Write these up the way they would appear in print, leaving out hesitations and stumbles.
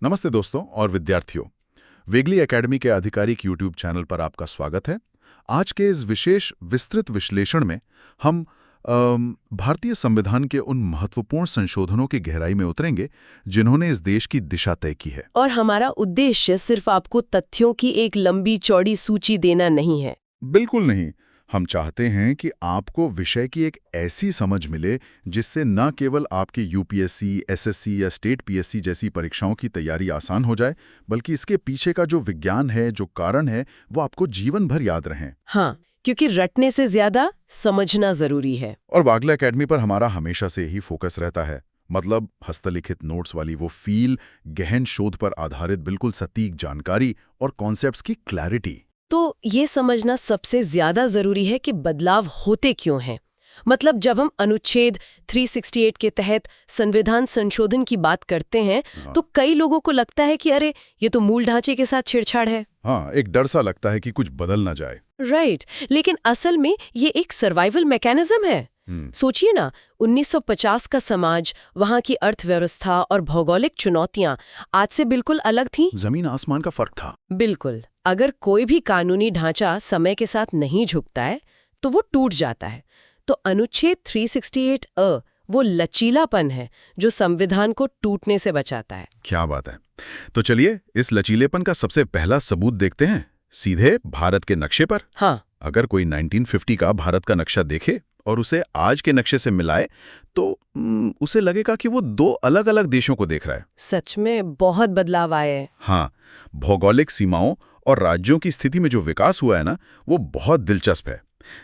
नमस्ते दोस्तों और विद्यार्थियों। वेगली एकेडमी के आधिकारिक यूट्यूब चैनल पर आपका स्वागत है। आज के इस विशेष विस्तृत विश्लेषण में हम भारतीय संविधान के उन महत्वपूर्ण संशोधनों की गहराई में उतरेंगे जिन्होंने इस देश की दिशा तय की है। और हमारा उद्देश्य सिर्फ आपको तथ्यों की एक लंबी चौड़ी सूची देना नहीं है। बिल्कुल नहीं। हम चाहते हैं कि आपको विषय की एक ऐसी समझ मिले जिससे न केवल आपकी यूपीएससी, एसएससी या स्टेट पीएससी जैसी परीक्षाओं की तैयारी आसान हो जाए, बल्कि इसके पीछे का जो विज्ञान है, जो कारण है, वो आपको जीवन भर याद रहें। हाँ, क्योंकि रटने से ज्यादा समझना जरूरी है। और वागला एकेडमी पर हमारा हमेशा से ही फोकस रहता है। मतलब हस्तलिखित नोट्स वाली वो फील, गहन शोध पर आधारित बिल्कुल सटीक जानकारी और कॉन्सेप्ट्स की क्लैरिटी। तो ये समझना सबसे ज्यादा जरूरी है कि बदलाव होते क्यों हैं। मतलब जब हम अनुच्छेद 368 के तहत संविधान संशोधन की बात करते हैं तो कई लोगों को लगता है कि अरे ये तो मूल ढांचे के साथ छेड़छाड़ है। हाँ, एक डर सा लगता है कि कुछ बदल ना जाए। राइट, लेकिन असल में ये एक सर्वाइवल मैकेनिज्म है। सोचिए ना, 1950 का समाज, वहाँ की अर्थव्यवस्था और भौगोलिक चुनौतियां आज से बिल्कुल अलग थीं। जमीन आसमान का फर्क था। बिल्कुल। अगर कोई भी कानूनी ढांचा समय के साथ नहीं झुकता है तो वो टूट जाता है। तो अनुच्छेद 368 वो लचीलापन है जो संविधान को टूटने से बचाता है। क्या बात है। तो चलिए इस लचीलेपन का सबसे पहला सबूत देखते हैं, सीधे भारत के नक्शे पर। हाँ, अगर कोई 1950 का भारत का नक्शा देखे और उसे आज के नक्शे से मिलाए तो उसे लगेगा कि वो दो अलग अलग देशों को देख रहा है। सच में बहुत बदलाव आए हैं। हाँ, भौगोलिक सीमाओं और राज्यों की स्थिति में जो विकास हुआ है ना, वो बहुत दिलचस्प है।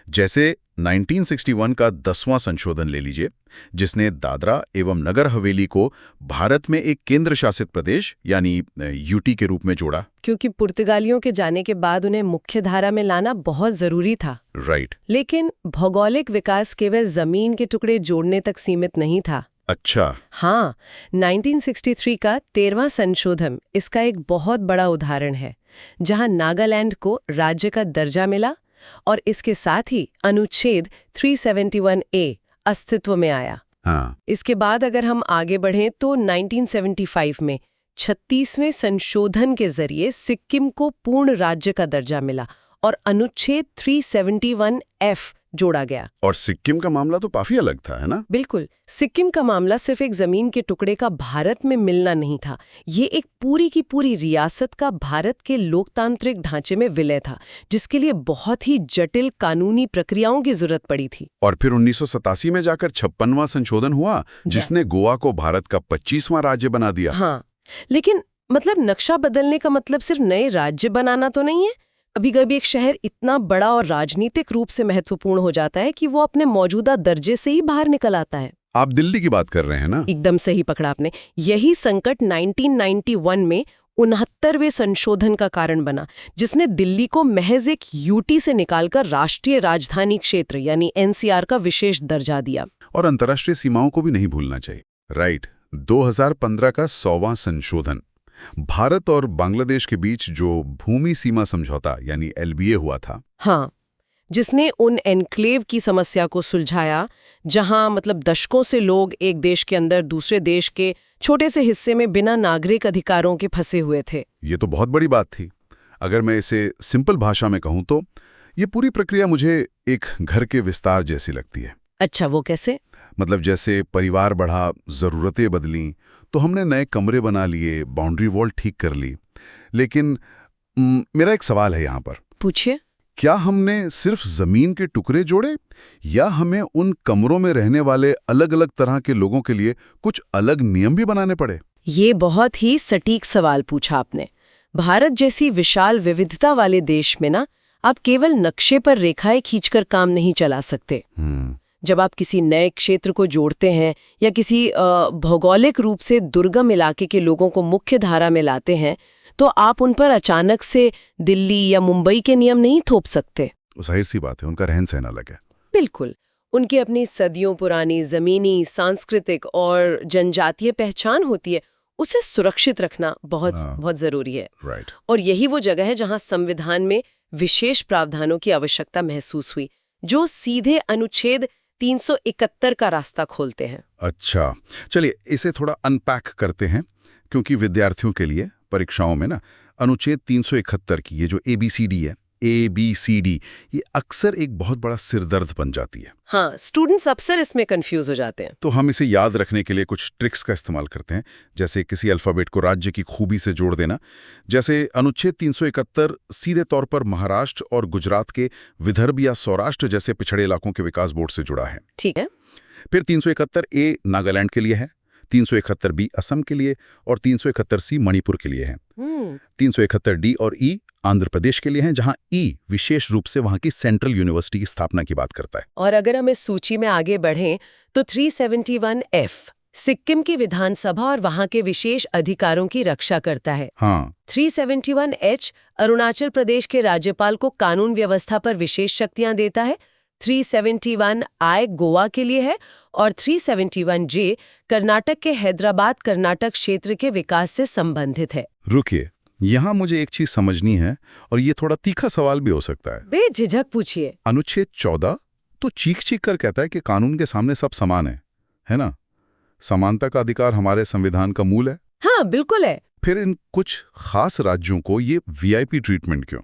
जैसे 1961 का 10वां संशोधन ले लीजिए, जिसने दादरा एवं नगर हवेली को भारत में एक केंद्र शासित प्रदेश यानी यूटी के रूप में जोड़ा। क्योंकि पुर्तगालियों के जाने के बाद उन्हें मुख्य धारा में लाना बहुत जरूरी था। राइट। लेकिन भौगोलिक विकास केवल जमीन के टुकड़े जोड़ने तक सीमित नहीं था। अच्छा। हाँ, 1963 का 13वां संशोधन इसका एक बहुत बड़ा उदाहरण है, जहां नागालैंड को राज्य का दर्जा मिला और इसके साथ ही अनुच्छेद 371A अस्तित्व में आया। हाँ। इसके बाद अगर हम आगे बढ़ें तो 1975 में 36वें संशोधन के जरिए सिक्किम को पूर्ण राज्य का दर्जा मिला और अनुच्छेद 371F जोड़ा गया। और सिक्किम का मामला तो काफी अलग था, है ना? बिल्कुल। सिक्किम का मामला सिर्फ एक जमीन के टुकड़े का भारत में मिलना नहीं था, ये एक पूरी की पूरी रियासत का भारत के लोकतांत्रिक ढांचे में विलय था, जिसके लिए बहुत ही जटिल कानूनी प्रक्रियाओं की जरूरत पड़ी थी। और फिर 1987 में जाकर 56वां संशोधन हुआ, जिसने गोवा को भारत का 25वां राज्य बना दिया। हाँ, लेकिन मतलब नक्शा बदलने का मतलब सिर्फ नए राज्य बनाना तो नहीं है। कभी कभी एक शहर इतना बड़ा और राजनीतिक रूप से महत्वपूर्ण हो जाता है कि वो अपने मौजूदा दर्जे से ही बाहर निकल आता है। आप दिल्ली की बात कर रहे हैं ना? एकदम सही पकड़ा आपने। यही संकट 1991 में 69वें संशोधन का कारण बना, जिसने दिल्ली को महज एक यूटी से निकालकर राष्ट्रीय राजधानी क्षेत्र यानी एनसीआर का विशेष दर्जा दिया। और अंतर्राष्ट्रीय सीमाओं को भी नहीं भूलना चाहिए। राइट। 2015 का 100वां संशोधन भारत और बांग्लादेश के बीच जो भूमि सीमा समझौता यानी एलबीए हुआ था। हाँ, जिसने उन एन्क्लेव की समस्या को सुलझाया, जहां मतलब दशकों से लोग एक देश के अंदर दूसरे देश के छोटे से हिस्से में बिना नागरिक अधिकारों के फंसे हुए थे। ये तो बहुत बड़ी बात थी। अगर मैं इसे सिंपल भाषा में कहूं तो ये पूरी प्रक्रिया मुझे एक घर के विस्तार जैसी लगती है। अच्छा, वो कैसे? मतलब जैसे परिवार बढ़ा, जरूरतें बदलीं, तो हमने नए कमरे बना लिए, बाउंड्री वॉल ठीक कर ली। लेकिन मेरा एक सवाल है यहाँ पर। पूछिए। क्या हमने सिर्फ जमीन के टुकड़े जोड़े या हमें उन कमरों में रहने वाले अलग अलग तरह के लोगों के लिए कुछ अलग नियम भी बनाने पड़े? ये बहुत ही सटीक सवाल पूछा आपने। भारत जैसी विशाल विविधता वाले देश में ना, आप केवल नक्शे पर रेखाएं खींचकर काम नहीं चला सकते। जब आप किसी नए क्षेत्र को जोड़ते हैं या किसी भौगोलिक रूप से दुर्गम इलाके के लोगों को मुख्य धारा में लाते हैं, तो आप उन पर अचानक से दिल्ली या मुंबई के नियम नहीं थोप सकते। जाहिर सी बात है, उनका रहन सहन अलग है। बिल्कुल। उनकी अपनी सदियों पुरानी जमीनी, सांस्कृतिक और जनजातीय पहचान होती है। उसे सुरक्षित रखना बहुत जरूरी है। राइट। और यही वो जगह है जहां संविधान में विशेष प्रावधानों की आवश्यकता महसूस हुई, जो सीधे अनुच्छेद 371 का रास्ता खोलते हैं। अच्छा, चलिए इसे थोड़ा अनपैक करते हैं। क्योंकि विद्यार्थियों के लिए परीक्षाओं में ना अनुच्छेद 371 की ये जो ABCD है, ABCD, ये अक्सर एक बहुत बड़ा सिरदर्द बन जाती है। हाँ, स्टूडेंट्स अक्सर इसमें कंफ्यूज हो जाते हैं। तो हम इसे याद रखने के लिए कुछ ट्रिक्स का इस्तेमाल करते हैं, जैसे किसी अल्फ़ाबेट को राज्य की खूबी से जोड़ देना। जैसे अनुच्छेद 371 सीधे तौर पर महाराष्ट्र और गुजरात के विदर्भ या सौराष्ट्र जैसे पिछड़े इलाकों के विकास बोर्ड से जुड़ा है। ठीक है। फिर 371A नागालैंड के लिए है, 371B असम के लिए और 371C मणिपुर के लिए है। 371D और E आंध्र प्रदेश के लिए हैं, जहां E विशेष रूप से वहां की सेंट्रल यूनिवर्सिटी की स्थापना की बात करता है। और अगर हम इस सूची में आगे बढ़ें तो 371F सिक्किम की विधानसभा और वहां के विशेष अधिकारों की रक्षा करता है। हाँ, 371H अरुणाचल प्रदेश के राज्यपाल को कानून व्यवस्था पर विशेष शक्तियां देता है। 371I गोवा के लिए है और 371J कर्नाटक के हैदराबाद कर्नाटक क्षेत्र के विकास से संबंधित है। रुकिए, यहाँ मुझे एक चीज समझनी है और ये थोड़ा तीखा सवाल भी हो सकता है। बेझिझक पूछिए। अनुच्छेद 14 तो चीख कर कहता है कि कानून के सामने सब समान है ना? समानता का अधिकार हमारे संविधान का मूल है। हाँ, बिल्कुल है। फिर इन कुछ खास राज्यों को ये VIP ट्रीटमेंट क्यों?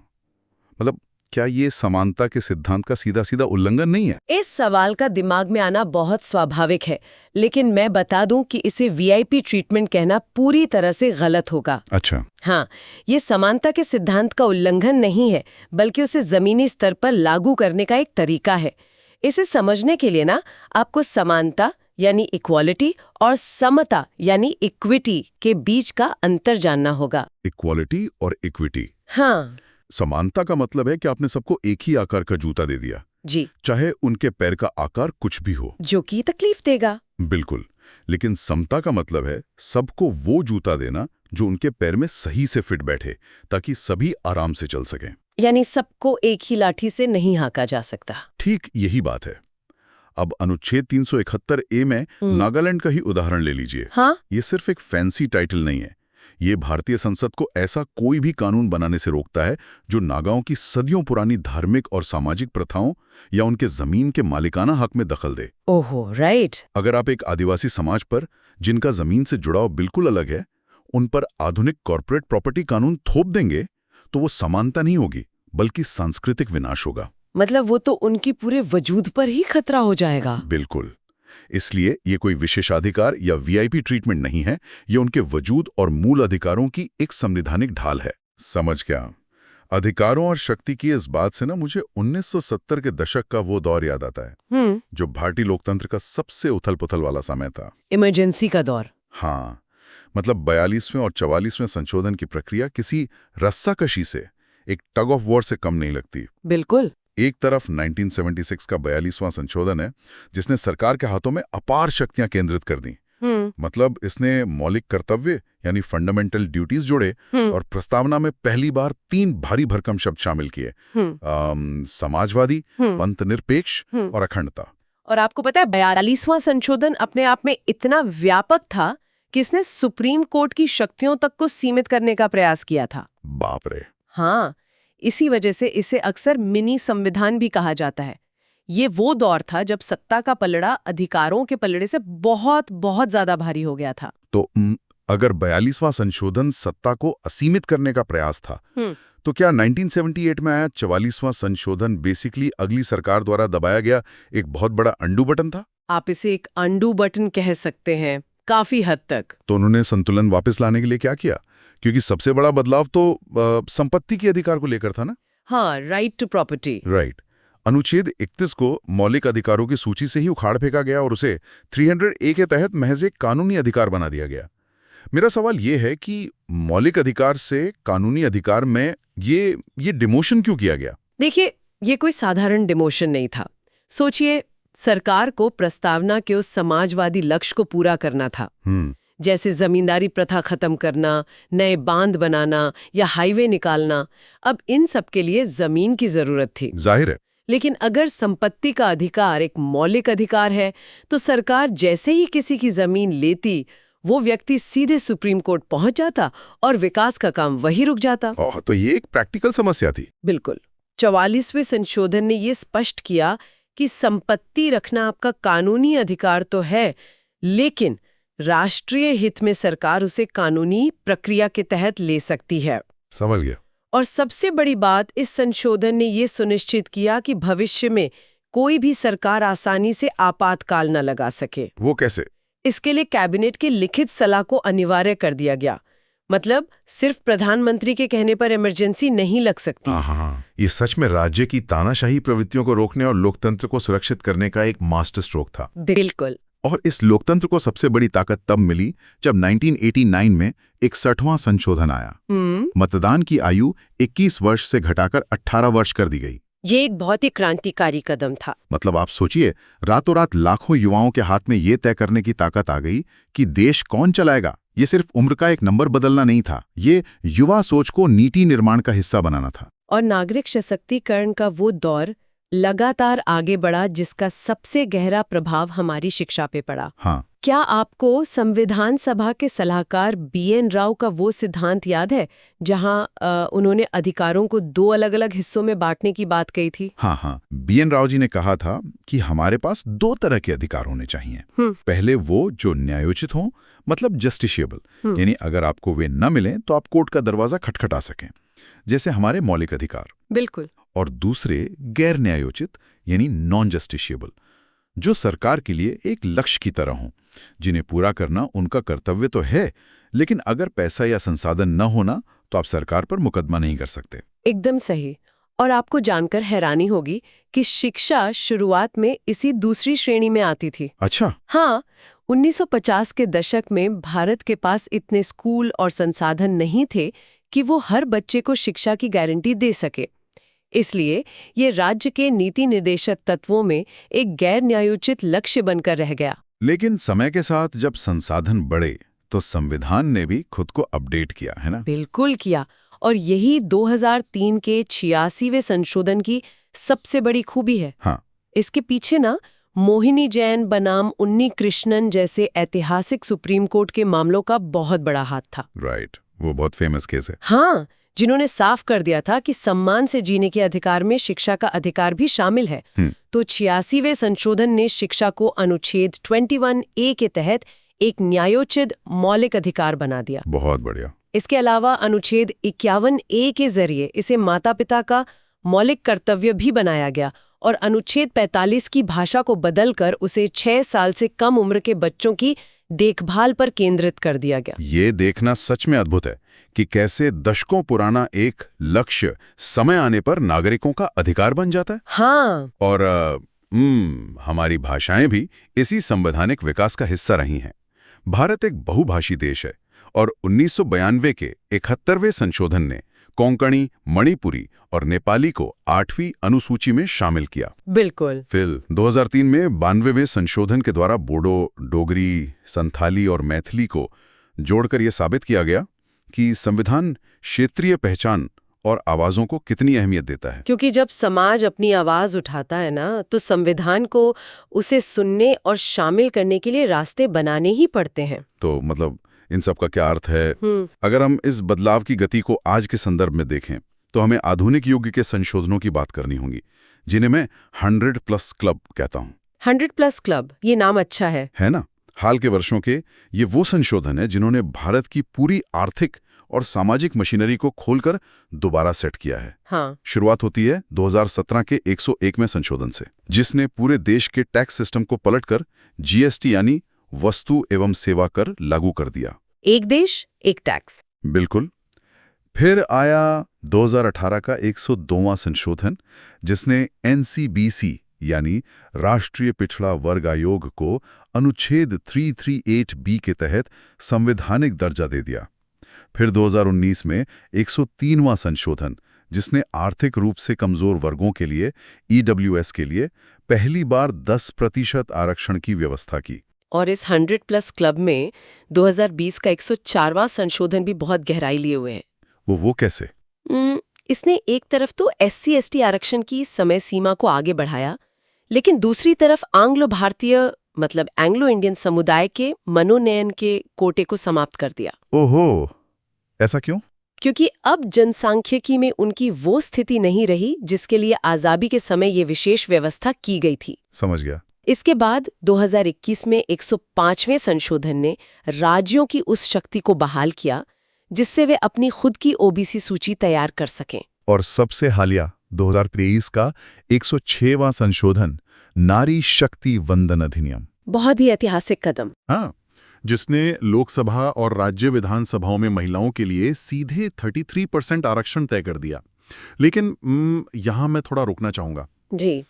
मतलब क्या ये समानता के सिद्धांत का सीधा सीधा उल्लंघन नहीं है? इस सवाल का दिमाग में आना बहुत स्वाभाविक है, लेकिन मैं बता दूं कि इसे VIP ट्रीटमेंट कहना पूरी तरह से गलत होगा। अच्छा। हाँ, ये समानता के सिद्धांत का उल्लंघन नहीं है, बल्कि उसे जमीनी स्तर पर लागू करने का एक तरीका है। इसे समझने के लिए ना आपको समानता यानी इक्वालिटी और समता यानी इक्विटी के बीच का अंतर जानना होगा। इक्वालिटी और इक्विटी। हाँ समानता का मतलब है कि आपने सबको एक ही आकार का जूता दे दिया जी, चाहे उनके पैर का आकार कुछ भी हो, जो कि तकलीफ देगा। बिल्कुल। लेकिन समता का मतलब है सबको वो जूता देना जो उनके पैर में सही से फिट बैठे, ताकि सभी आराम से चल सकें। यानी सबको एक ही लाठी से नहीं हाँका जा सकता। ठीक यही बात है। अब अनुच्छेद 371A में नागालैंड का ही उदाहरण ले लीजिए। हाँ? ये सिर्फ एक फैंसी टाइटल नहीं है, ये भारतीय संसद को ऐसा कोई भी कानून बनाने से रोकता है जो नागाओं की सदियों पुरानी धार्मिक और सामाजिक प्रथाओं या उनके जमीन के मालिकाना हक में दखल दे। ओहो, राइट। अगर आप एक आदिवासी समाज पर, जिनका जमीन से जुड़ाव बिल्कुल अलग है, उन पर आधुनिक कॉर्पोरेट प्रॉपर्टी कानून थोप देंगे तो वो समानता नहीं होगी, बल्कि सांस्कृतिक विनाश होगा। मतलब वो तो उनकी पूरे वजूद पर ही खतरा हो जाएगा। बिल्कुल। इसलिए ये कोई विशेषाधिकार या VIP ट्रीटमेंट नहीं है, ये उनके वजूद और मूल अधिकारों की एक संवैधानिक ढाल है। समझ गया। अधिकारों और शक्ति की इस बात से ना मुझे 1970 के दशक का वो दौर याद आता है जो भारतीय लोकतंत्र का सबसे उथल-पुथल वाला समय था। इमरजेंसी का दौर। हाँ, मतलब 42वें और 44वें संशोधन की प्रक्रिया किसी रस्साकशी से, एक टग ऑफ वॉर से कम नहीं लगती। बिल्कुल। एक तरफ 1976 का 42वां संशोधन है जिसने सरकार के हाथों में अपार शक्तियां केंद्रित कर दी। मतलब इसने मौलिक कर्तव्य यानी फंडामेंटल ड्यूटीज जोड़े और प्रस्तावना में पहली बार 3 भारी भरकम शब्द शामिल किए, समाजवादी, पंथनिरपेक्ष और अखंडता। और आपको पता है 42वां संशोधन अपने आप में इतना व्यापक था कि इसने सुप्रीम कोर्ट की शक्तियों तक को सीमित करने का प्रयास किया था। बाप रे। हाँ, इसी वजह से इसे अक्सर मिनी संविधान भी कहा जाता है। ये वो दौर था जब सत्ता का पलड़ा अधिकारों के पलड़े से बहुत बहुत ज्यादा भारी हो गया था। तो अगर 42वां संशोधन सत्ता को असीमित करने का प्रयास था, तो क्या 1978 में आया 44वां संशोधन बेसिकली अगली सरकार द्वारा दबाया गया एक बहुत बड़ा अंडू बटन था? आप इसे एक अंडू बटन कह सकते हैं, काफी हद तक। तो उन्होंने संतुलन वापस लाने के लिए क्या किया? क्योंकि सबसे बड़ा बदलाव तो संपत्ति के अधिकार को लेकर था ना? हाँ, राइट टू प्रॉपर्टी। राइट। अनुच्छेद 31 को मौलिक अधिकारों की सूची से ही उखाड़ फेंका गया और उसे 300A के तहत महज एक कानूनी अधिकार बना दिया गया। मेरा सवाल ये है कि मौलिक अधिकार से कानूनी अधिकार में ये डिमोशन क्यों किया गया? देखिए, ये कोई साधारण डिमोशन नहीं था। सोचिए, सरकार को प्रस्तावना के उस समाजवादी लक्ष्य को पूरा करना था, जैसे जमींदारी प्रथा खत्म करना, नए बांध बनाना या हाईवे निकालना। अब इन सब के लिए जमीन की जरूरत थी, जाहिर है। लेकिन अगर संपत्ति का अधिकार एक मौलिक अधिकार है, तो सरकार जैसे ही किसी की जमीन लेती, वो व्यक्ति सीधे सुप्रीम कोर्ट पहुंच जाता और विकास का काम वही रुक जाता। तो ये एक प्रैक्टिकल समस्या थी। बिल्कुल। 44वें संशोधन ने ये स्पष्ट किया कि संपत्ति रखना आपका कानूनी अधिकार तो है, लेकिन राष्ट्रीय हित में सरकार उसे कानूनी प्रक्रिया के तहत ले सकती है। समझ गया। और सबसे बड़ी बात, इस संशोधन ने ये सुनिश्चित किया कि भविष्य में कोई भी सरकार आसानी से आपातकाल न लगा सके। वो कैसे? इसके लिए कैबिनेट की लिखित सलाह को अनिवार्य कर दिया गया। मतलब सिर्फ प्रधानमंत्री के कहने पर इमरजेंसी नहीं लग सकती। हाँ, ये सच में राज्य की तानाशाही प्रवृत्तियों को रोकने और लोकतंत्र को सुरक्षित करने का एक मास्टर स्ट्रोक था। बिल्कुल। और इस लोकतंत्र को सबसे बड़ी ताकत तब मिली जब 1989 में 61वां संशोधन आया। मतदान की आयु 21 वर्ष से घटाकर 18 वर्ष कर दी गई। ये एक बहुत ही क्रांतिकारी कदम था। मतलब आप सोचिए, रातों रात लाखों युवाओं के हाथ में ये तय करने की ताकत आ गई कि देश कौन चलाएगा। ये सिर्फ उम्र का एक नंबर बदलना नहीं था, ये युवा सोच को नीति निर्माण का हिस्सा बनाना था। और नागरिक सशक्तिकरण का वो दौर लगातार आगे बढ़ा जिसका सबसे गहरा प्रभाव हमारी शिक्षा पे पड़ा। हाँ। क्या आपको संविधान सभा के सलाहकार BN राव का वो सिद्धांत याद है जहां उन्होंने अधिकारों को 2 अलग-अलग हिस्सों में बांटने की बात कही थी? हाँ, BN राव जी ने कहा था कि हमारे पास 2 तरह के अधिकार होने चाहिए। पहले वो जो न्यायोचित हों, मतलब जस्टिशिएबल, यानी अगर आपको वे न मिलें तो आप कोर्ट का दरवाजा खटखटा सकें, जैसे हमारे मौलिक अधिकार। बिल्कुल। और दूसरे गैर न्यायोचित, यानी नॉन जस्टिशिएबल, जो सरकार के लिए एक लक्ष्य की तरह हों, जिन्हें पूरा करना उनका कर्तव्य तो है, लेकिन अगर पैसा या संसाधन न होना तो आप सरकार पर मुकदमा नहीं कर सकते। एकदम सही। और आपको जानकर हैरानी होगी कि शिक्षा शुरुआत में इसी दूसरी श्रेणी में आती थी। अच्छा। हाँ, 1950 के दशक में भारत के पास इतने स्कूल और संसाधन नहीं थे कि वो हर बच्चे को शिक्षा की गारंटी दे सके। इसलिए ये राज्य के नीति निर्देशक तत्वों में एक गैर न्यायोचित लक्ष्य बनकर रह गया। लेकिन समय के साथ जब संसाधन बढ़े तो संविधान ने भी खुद को अपडेट किया, है ना? बिल्कुल किया। और यही 2003 के 86वें संशोधन की सबसे बड़ी खूबी है। हाँ। इसके पीछे ना मोहिनी जैन बनाम उन्नी कृष्णन जैसे ऐतिहासिक सुप्रीम कोर्ट के मामलों का बहुत बड़ा हाथ था। राइट, वो बहुत फेमस केस है। हाँ, जिन्होंने साफ कर दिया था कि सम्मान से जीने के अधिकार में शिक्षा का अधिकार भी शामिल है। तो 86वें संशोधन ने शिक्षा को अनुच्छेद 21A के तहत एक न्यायोचित मौलिक अधिकार बना दिया। बहुत बढ़िया। इसके अलावा अनुच्छेद 51A के जरिए इसे माता पिता का मौलिक कर्तव्य भी बनाया गया और अनुच्छेद 45 की भाषा को बदलकर उसे 6 साल से कम उम्र के बच्चों की देखभाल पर केंद्रित कर दिया गया। ये देखना सच में अद्भुत है कि कैसे दशकों पुराना एक लक्ष्य समय आने पर नागरिकों का अधिकार बन जाता है। हाँ। और हमारी भाषाएं भी इसी संवैधानिक विकास का हिस्सा रही हैं। भारत एक बहुभाषी देश है और 1992 के 71वें संशोधन ने कोंकणी, मणिपुरी और नेपाली को 8वीं अनुसूची में शामिल किया। बिल्कुल। फिर 2003 में 92वें संशोधन के द्वारा बोडो, डोगरी, संथाली और मैथिली को जोड़कर यह साबित किया गया कि संविधान क्षेत्रीय पहचान और आवाजों को कितनी अहमियत देता है। क्योंकि जब समाज अपनी आवाज उठाता है ना, तो संविधान को उसे सुनने और शामिल करने के लिए रास्ते बनाने ही पड़ते हैं। तो मतलब इन सब का क्या अर्थ है? अगर हम इस बदलाव की गति को आज के संदर्भ में देखें तो हमें आधुनिक युग के संशोधनों की बात करनी होगी, जिन्हें मैं 100+ क्लब कहता हूँ। 100+ क्लब, ये नाम अच्छा है ना? हाल के वर्षों के ये वो संशोधन है जिन्होंने भारत की पूरी आर्थिक और सामाजिक मशीनरी को खोलकर दोबारा सेट किया है। हाँ। शुरुआत होती है 2017 के 101वें संशोधन से, जिसने पूरे देश के टैक्स सिस्टम को पलटकर GST यानी वस्तु एवं सेवा कर लागू कर दिया। एक देश एक टैक्स। बिल्कुल। फिर आया 2018 का 102वां संशोधन, जिसने NCBC यानी राष्ट्रीय पिछड़ा वर्ग आयोग को अनुच्छेद 338B के तहत संवैधानिक दर्जा दे दिया। फिर 2019 में 103वां संशोधन, जिसने आर्थिक रूप से कमजोर वर्गों के लिए EWS के लिए पहली बार 10% आरक्षण की व्यवस्था की। और इस 100+ क्लब में 2020 का 104वां संशोधन भी बहुत गहराई लिए हुए है। वो कैसे? इसने एक तरफ तो SC/ST आरक्षण की समय सीमा को आगे बढ़ाया, लेकिन दूसरी तरफ आंग्लो भारतीय मतलब एंग्लो इंडियन समुदाय के मनोनयन के कोटे को समाप्त कर दिया। ओहो, ऐसा क्यों? क्योंकि अब जनसांख्यिकी में उनकी वो स्थिति नहीं रही जिसके लिए आजादी के समय ये विशेष व्यवस्था की गई थी। समझ गया। इसके बाद 2021 में 105वें संशोधन ने राज्यों की उस शक्ति को बहाल किया जिससे वे अपनी खुद की ओबीसी सूची तैयार कर सकें। और सबसे हालिया 2023 का 106वां संशोधन नारी शक्ति वंदन अधिनियम, बहुत ही ऐतिहासिक कदम। हाँ, जिसने लोकसभा और राज्य विधानसभाओं में महिलाओं के लिए सीधे 33% आरक्षण तय कर दिया। लेकिन यहां मैं थोड़ा रुकना चाहूंगा जी।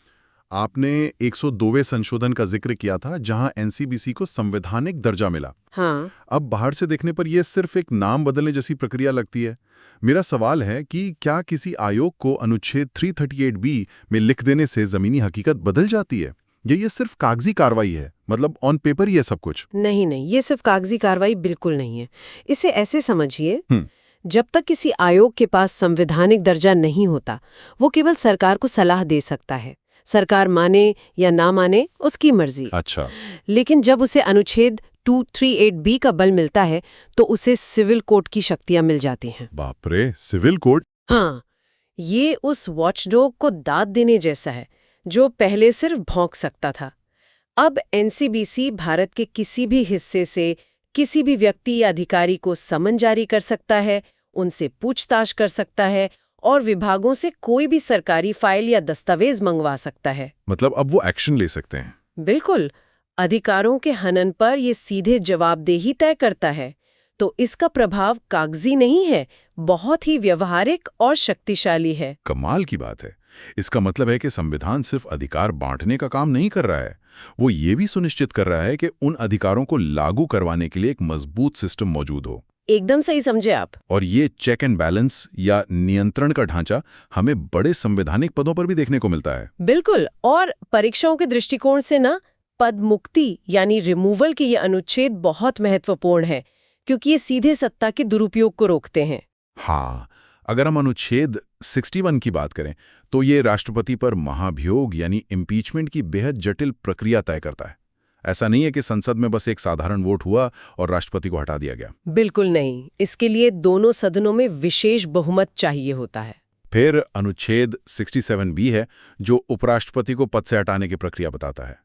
आपने 102वें संशोधन का जिक्र किया था जहां एनसीबीसी को संवैधानिक दर्जा मिला। हाँ। अब बाहर से देखने पर यह सिर्फ एक नाम बदलने जैसी प्रक्रिया लगती है। मेरा सवाल है कि क्या किसी आयोग को अनुच्छेद 338B में लिख देने से जमीनी हकीकत बदल जाती है, या ये सिर्फ कागजी कार्रवाई है, मतलब ऑन पेपर ही है सब कुछ? नहीं, ये सिर्फ कागजी कार्रवाई बिल्कुल नहीं है। इसे ऐसे समझिए, जब तक किसी आयोग के पास संवैधानिक दर्जा नहीं होता, वो केवल सरकार को सलाह दे सकता है। सरकार माने या ना माने उसकी मर्जी। अच्छा। लेकिन जब उसे अनुच्छेद 238B का बल मिलता है तो उसे सिविल कोर्ट की शक्तियां मिल जाती हैं। बाप रे, सिविल कोर्ट? हाँ, ये उस वॉचडॉग को दाद देने जैसा है जो पहले सिर्फ भौंक सकता था। अब एनसीबीसी भारत के किसी भी हिस्से से किसी भी व्यक्ति या अधिकारी को समन जारी कर सकता है, उनसे पूछताछ कर सकता है और विभागों से कोई भी सरकारी फाइल या दस्तावेज मंगवा सकता है। मतलब अब वो एक्शन ले सकते हैं? बिल्कुल। अधिकारों के हनन पर ये सीधे जवाबदेही तय करता है। तो इसका प्रभाव कागजी नहीं है, बहुत ही व्यवहारिक और शक्तिशाली है। कमाल की बात है। इसका मतलब है कि संविधान सिर्फ अधिकार बांटने का काम नहीं कर रहा है, वो ये भी सुनिश्चित कर रहा है कि उन अधिकारों को लागू करवाने के लिए एक मजबूत सिस्टम मौजूद हो। एकदम सही समझे आप। और ये चेक एंड बैलेंस या नियंत्रण का ढांचा हमें बड़े संवैधानिक पदों पर भी देखने को मिलता है। बिल्कुल। और परीक्षाओं के दृष्टिकोण से ना, पद मुक्ति यानी रिमूवल के ये अनुच्छेद बहुत महत्वपूर्ण है, क्योंकि ये सीधे सत्ता के दुरुपयोग को रोकते हैं। हाँ, अगर हम अनुच्छेद 61 की बात करें तो ये राष्ट्रपति पर महाभियोग यानी इम्पीचमेंट की बेहद जटिल प्रक्रिया तय करता है। ऐसा नहीं है कि संसद में बस एक साधारण वोट हुआ और राष्ट्रपति को हटा दिया गया। बिल्कुल नहीं, इसके लिए दोनों सदनों में विशेष बहुमत चाहिए होता है। फिर अनुच्छेद 67B है जो उपराष्ट्रपति को पद से हटाने की प्रक्रिया बताता है।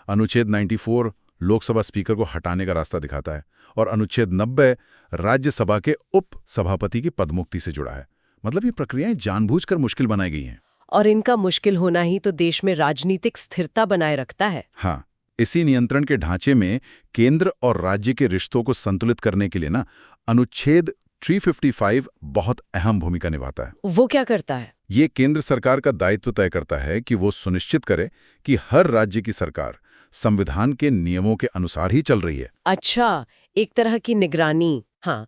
अनुच्छेद 94 लोकसभा स्पीकर को हटाने का रास्ता दिखाता है और अनुच्छेद 90 राज्यसभा के उप सभापति की पदमुक्ति से जुड़ा है। मतलब ये प्रक्रियाएं जानबूझकर मुश्किल बनाई गई हैं। और इनका मुश्किल होना ही तो देश में राजनीतिक स्थिरता बनाए रखता है। हाँ, इसी नियंत्रण के ढांचे में केंद्र और राज्य के रिश्तों को संतुलित करने के लिए ना अनुच्छेद 355 बहुत अहम भूमिका निभाता है। वो क्या करता है? ये केंद्र सरकार का दायित्व तय करता है कि वो सुनिश्चित करे कि हर राज्य की सरकार संविधान के नियमों के अनुसार ही चल रही है। अच्छा, एक तरह की निगरानी। हाँ।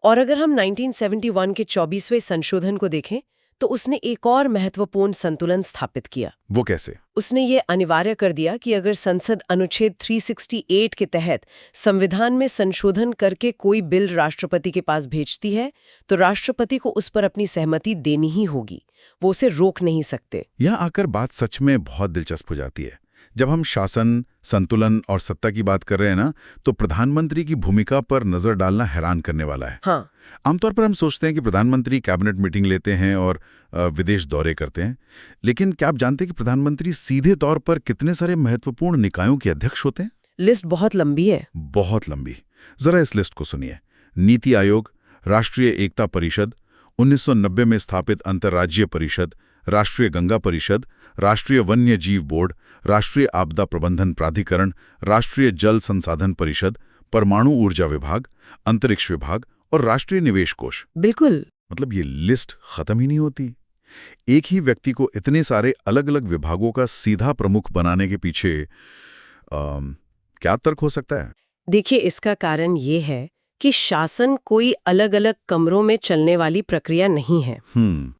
और अगर हम 1971 के 24वें संशोधन को देखें तो उसने एक और महत्वपूर्ण संतुलन स्थापित किया। वो कैसे? उसने ये अनिवार्य कर दिया कि अगर संसद अनुच्छेद 368 के तहत संविधान में संशोधन करके कोई बिल राष्ट्रपति के पास भेजती है तो राष्ट्रपति को उस पर अपनी सहमति देनी ही होगी, वो उसे रोक नहीं सकते। यहाँ आकर बात सच में बहुत दिलचस्प हो जाती है। जब हम शासन, संतुलन और सत्ता की बात कर रहे हैं ना, तो प्रधानमंत्री की भूमिका पर नजर डालना हैरान करने वाला है। हाँ। आमतौर पर हम सोचते हैं कि प्रधानमंत्री कैबिनेट मीटिंग लेते हैं और विदेश दौरे करते हैं, लेकिन क्या आप जानते हैं कि प्रधानमंत्री सीधे तौर पर कितने सारे महत्वपूर्ण निकायों के अध्यक्ष होते हैं? लिस्ट बहुत लंबी है। बहुत लंबी। जरा इस लिस्ट को सुनिए। नीति आयोग, राष्ट्रीय एकता परिषद, 1990 में स्थापित अंतर्राज्यीय परिषद, राष्ट्रीय गंगा परिषद, राष्ट्रीय वन्य जीव बोर्ड, राष्ट्रीय आपदा प्रबंधन प्राधिकरण, राष्ट्रीय जल संसाधन परिषद, परमाणु ऊर्जा विभाग, अंतरिक्ष विभाग और राष्ट्रीय निवेश कोष। बिल्कुल। मतलब ये लिस्ट खत्म ही नहीं होती। एक ही व्यक्ति को इतने सारे अलग अलग विभागों का सीधा प्रमुख बनाने के पीछे क्या तर्क हो सकता है? देखिए, इसका कारण ये है कि शासन कोई अलग अलग कमरों में चलने वाली प्रक्रिया नहीं है।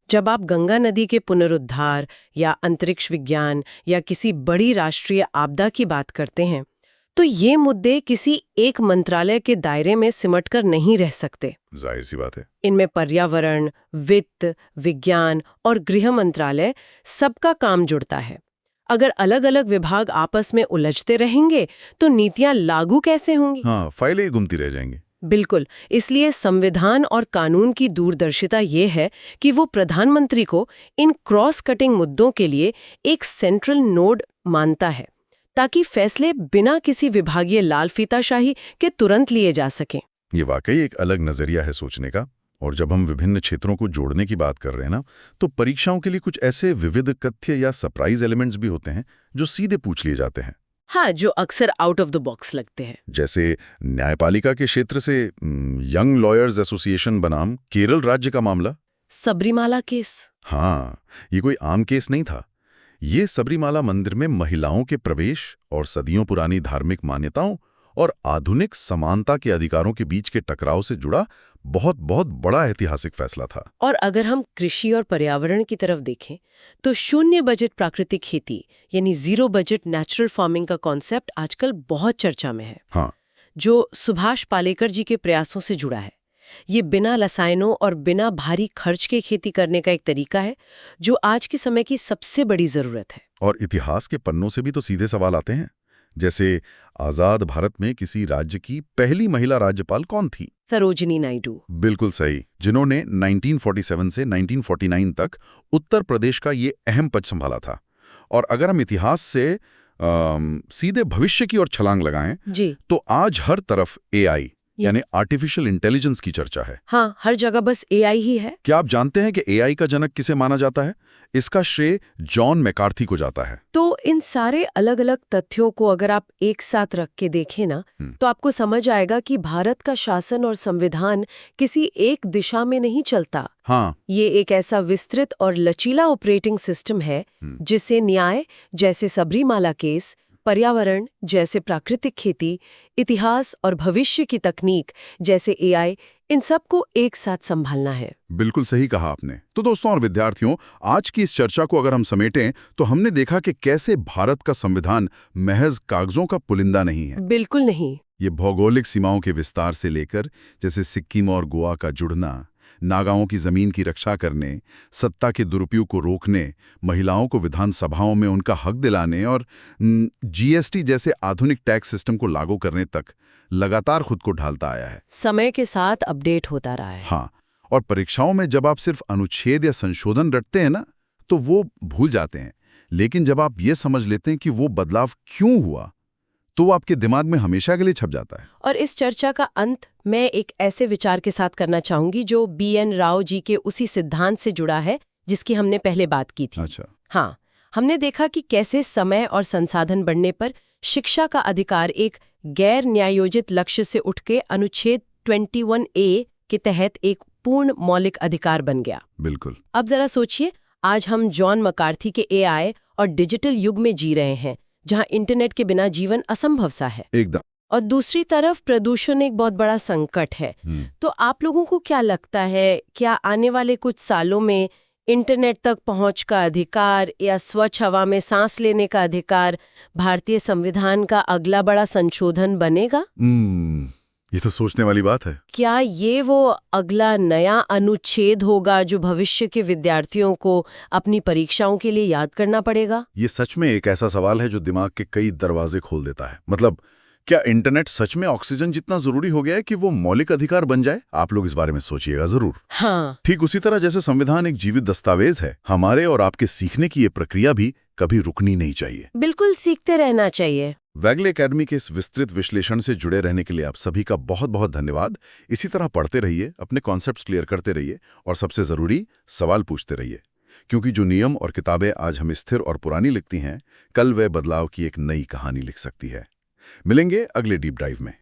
जब आप गंगा नदी के पुनरुद्धार या अंतरिक्ष विज्ञान या किसी बड़ी राष्ट्रीय आपदा की बात करते हैं तो ये मुद्दे किसी एक मंत्रालय के दायरे में सिमटकर नहीं रह सकते। जाहिर सी बात है। इनमें पर्यावरण, वित्त, विज्ञान और गृह मंत्रालय सबका काम जुड़ता है। अगर अलग अलग विभाग आपस में उलझते रहेंगे तो नीतियां लागू कैसे होंगी? हाँ, फाइलें घूमती रह जाएंगी। बिल्कुल। इसलिए संविधान और कानून की दूरदर्शिता ये है कि वो प्रधानमंत्री को इन क्रॉस कटिंग मुद्दों के लिए एक सेंट्रल नोड मानता है, ताकि फैसले बिना किसी विभागीय लाल फीताशाही के तुरंत लिए जा सकें। ये वाकई एक अलग नजरिया है सोचने का। और जब हम विभिन्न क्षेत्रों को जोड़ने की बात कर रहे हैं ना, तो परीक्षाओं के लिए कुछ ऐसे विविध कथ्य या सरप्राइज एलिमेंट्स भी होते हैं जो सीधे पूछ लिए जाते हैं। हाँ, जो अक्सर आउट ऑफ द बॉक्स लगते हैं। जैसे न्यायपालिका के क्षेत्र से यंग लॉयर्स एसोसिएशन बनाम केरल राज्य का मामला। सबरीमाला केस। हाँ, ये कोई आम केस नहीं था। ये सबरीमाला मंदिर में महिलाओं के प्रवेश और सदियों पुरानी धार्मिक मान्यताओं और आधुनिक समानता के अधिकारों के बीच के टकराव से जुड़ा बहुत बहुत बड़ा ऐतिहासिक फैसला था। और अगर हम कृषि और पर्यावरण की तरफ देखें तो शून्य बजट प्राकृतिक खेती यानी जीरो बजट नेचुरल फार्मिंग का कॉन्सेप्ट आजकल बहुत चर्चा में है। हाँ, जो सुभाष पालेकर जी के प्रयासों से जुड़ा है। ये बिना रसायनों और बिना भारी खर्च के खेती करने का एक तरीका है जो आज के समय की सबसे बड़ी जरूरत है। और इतिहास के पन्नों से भी तो सीधे सवाल आते हैं, जैसे आजाद भारत में किसी राज्य की पहली महिला राज्यपाल कौन थी? सरोजिनी नायडू। बिल्कुल सही, जिन्होंने 1947 से 1949 तक उत्तर प्रदेश का ये अहम पद संभाला था। और अगर हम इतिहास से सीधे भविष्य की ओर छलांग लगाएं जी, तो आज हर तरफ एआई यानी आर्टिफिशियल इंटेलिजेंस की चर्चा है। हाँ, हर जगह बस एआई ही है। क्या आप जानते हैं कि एआई का जनक किसे माना जाता है? इसका श्रेय जॉन मैकार्थी को जाता है। तो इन सारे अलग अलग तथ्यों को अगर आप एक साथ रख के देखें ना, तो आपको समझ आएगा कि भारत का शासन और संविधान किसी एक दिशा में नहीं चलता। हाँ, ये एक ऐसा विस्तृत और लचीला ऑपरेटिंग सिस्टम है जिसे न्याय जैसे सबरीमाला केस, पर्यावरण जैसे प्राकृतिक खेती, इतिहास और भविष्य की तकनीक जैसे एआई, इन सबको एक साथ संभालना है। बिल्कुल सही कहा आपने। तो दोस्तों और विद्यार्थियों, आज की इस चर्चा को अगर हम समेटें तो हमने देखा कि कैसे भारत का संविधान महज कागजों का पुलिंदा नहीं है। बिल्कुल नहीं। ये भौगोलिक सीमाओं के विस्तार से लेकर जैसे सिक्किम और गोवा का जुड़ना, नागाओं की जमीन की रक्षा करने, सत्ता के दुरुपयोग को रोकने, महिलाओं को विधानसभाओं में उनका हक दिलाने और जीएसटी जैसे आधुनिक टैक्स सिस्टम को लागू करने तक लगातार खुद को ढालता आया है। समय के साथ अपडेट होता रहा है। हाँ, और परीक्षाओं में जब आप सिर्फ अनुच्छेद या संशोधन रटते हैं ना, तो वो भूल जाते हैं। लेकिन जब आप ये समझ लेते हैं कि वो बदलाव क्यों हुआ, तो वो आपके दिमाग में हमेशा के लिए छप जाता है। और इस चर्चा का अंत मैं एक ऐसे विचार के साथ करना चाहूंगी जो BN राव जी के उसी सिद्धांत से जुड़ा है जिसकी हमने पहले बात की थी। अच्छा। हाँ, हमने देखा कि कैसे समय और संसाधन बढ़ने पर शिक्षा का अधिकार एक गैर न्यायोजित लक्ष्य से उठके अनुच्छेद 21A के तहत एक पूर्ण मौलिक अधिकार बन गया। बिल्कुल। अब जरा सोचिए, आज हम जॉन मैकार्थी के एआई और डिजिटल युग में जी रहे हैं जहां इंटरनेट के बिना जीवन असंभव सा है। एकदम। और दूसरी तरफ प्रदूषण एक बहुत बड़ा संकट है। तो आप लोगों को क्या लगता है, क्या आने वाले कुछ सालों में इंटरनेट तक पहुंच का अधिकार या स्वच्छ हवा में सांस लेने का अधिकार भारतीय संविधान का अगला बड़ा संशोधन बनेगा? ये तो सोचने वाली बात है। क्या ये वो अगला नया अनुच्छेद होगा जो भविष्य के विद्यार्थियों को अपनी परीक्षाओं के लिए याद करना पड़ेगा? ये सच में एक ऐसा सवाल है जो दिमाग के कई दरवाजे खोल देता है। मतलब क्या इंटरनेट सच में ऑक्सीजन जितना जरूरी हो गया है कि वो मौलिक अधिकार बन जाए? आप लोग इस बारे में सोचिएगा जरूर। हाँ। ठीक उसी तरह जैसे संविधान एक जीवित दस्तावेज है, हमारे और आपके सीखने की ये प्रक्रिया भी कभी रुकनी नहीं चाहिए। बिल्कुल, सीखते रहना चाहिए। वैगले एकेडमी के इस विस्तृत विश्लेषण से जुड़े रहने के लिए आप सभी का बहुत बहुत धन्यवाद। इसी तरह पढ़ते रहिए, अपने कॉन्सेप्ट्स क्लियर करते रहिए और सबसे जरूरी सवाल पूछते रहिए, क्योंकि जो नियम और किताबें आज हमें स्थिर और पुरानी लिखती हैं, कल वे बदलाव की एक नई कहानी लिख सकती है। मिलेंगे अगले डीप ड्राइव में।